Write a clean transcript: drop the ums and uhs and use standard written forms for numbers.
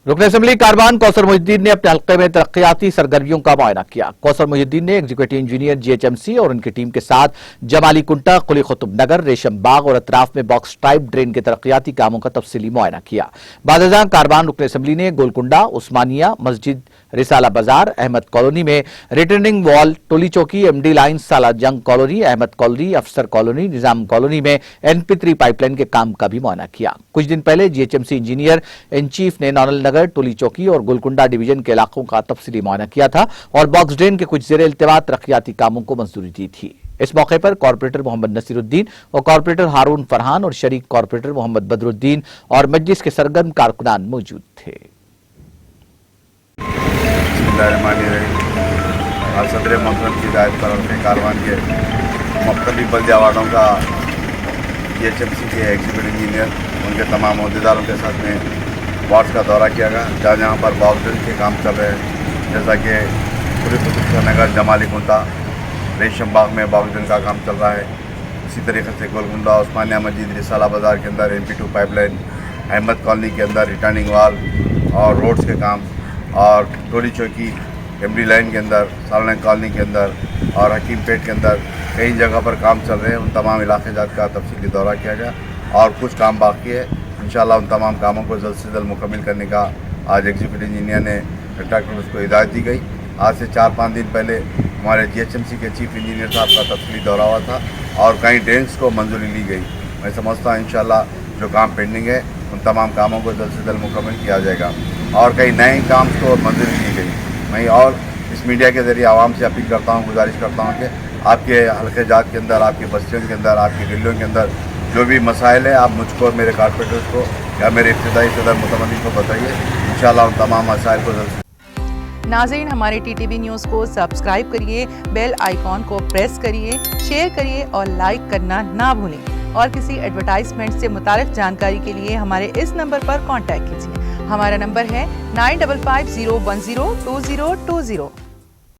रुकन असम्बली कारवान कौसर मोहिउद्दीन ने अपने हल्के में तरक्याती सरगर्मियों का मुआयना किया। कौसर मोहिउद्दीन ने एग्जीक्यूटिव इंजीनियर जीएचएमसी और उनकी टीम के साथ जमाली कुंटा, कुली कुतुब नगर, रेशम बाग और अतराफ में बॉक्स टाइप ड्रेन के तरक्याती कामों का तफसीली मुआयना किया। बादशाह कारवान रुकन असम्बली ने गोलकुंडा, उस्मानिया मस्जिद, रिसाला बाजार, अहमद कॉलोनी में रिटर्निंग वॉल, टोली चौकी, एमडी लाइन, साला जंग कॉलोनी, अहमद कॉलोनी, अफसर कॉलोनी, निजाम कॉलोनी में NP3 पाइपलाइन के काम का भी मुआयना किया। कुछ दिन पहले जीएचएमसी इंजीनियर इन चीफ ने नौनल नगर, टोली चौकी और गोलकुंडा डिवीजन के इलाकों का तफसीली मुआयना किया था और बॉक्स ड्रेन के कुछ ज़ेर इल्तिवा तरक्याती कामों को मंजूरी दी थी। इस मौके पर कॉर्पोरेटर मोहम्मद नसीरुद्दीन और कॉर्पोरेटर हारून फरहान और शरीक कॉर्पोरेटर मोहम्मद बदरुद्दीन और मजलिस के सरगर्म कारकुनान मौजूद थे। सदर मोहतरम की हिदायत पर अपने कारवान के मुख्तलिफ बल्दिया वार्डों का जीएचएमसी के एग्जीक्यूटिव इंजीनियर उनके तमाम अहदेदारों के साथ में वार्ड्स का दौरा किया गया, जहाँ जहाँ पर बॉक्स ड्रिल के काम चल रहे हैं, जैसा कि कुली कुतुब नगर, जमाली कुंटा, रेशम बाग में बॉक्स ड्रिल का काम चल रहा है। इसी तरीके से गोलकुंडा, उस्मानिया मस्जिद, रिसाला बाजार के अंदर MP2 पाइपलाइन, अहमद कॉलोनी के अंदर रिटर्निंग वॉल और रोड्स के काम, और टोली चौकी, एमडी लाइन के अंदर, साला कॉलोनी के अंदर और हकीम पेट के अंदर कई जगह पर काम चल रहे हैं। उन तमाम इलाके जात का तफसीली दौरा किया गया और कुछ काम बाकी है। इंशाअल्लाह उन तमाम कामों को जल्द से जल्द मुकम्मल करने का आज एग्जीक्यूटिव इंजीनियर ने कंट्रैक्टर को हिदायत दी गई। आज से 4-5 दिन पहले हमारे जीएचएमसी के चीफ इंजीनियर साहब का तफसीली दौरा हुआ था और कई ड्रेन्स को मंजूरी ली गई। मैं समझता हूँ इंशाअल्लाह जो काम पेंडिंग है उन तमाम कामों को जल्द से जल्द मुकम्मल किया जाएगा और कई नए काम को मंजूरी दी गई। मैं और इस मीडिया के ज़रिए आवाम से अपील करता हूँ, गुजारिश करता हूँ कि आपके हल्के जात के अंदर, आपकी बस्तियों के अंदर, आपकी गलियों के अंदर जो भी मसाइल है आप मुझको और मेरे कारपोरेटर्स को या मेरे इब्तिदाई सदर मुतमद्दिन को बताइए। इंशाअल्लाह उन तमाम मसाइल को जल्द। नाज़रीन, हमारे TTV न्यूज़ को सब्सक्राइब करिए, बेल आइकॉन को प्रेस करिए, शेयर करिए और लाइक करना ना भूलें। और किसी एडवर्टाइजमेंट से मुताल्लिक़ जानकारी के लिए हमारे इस नंबर पर कॉन्टैक्ट कीजिए। हमारा नंबर है 9550102020।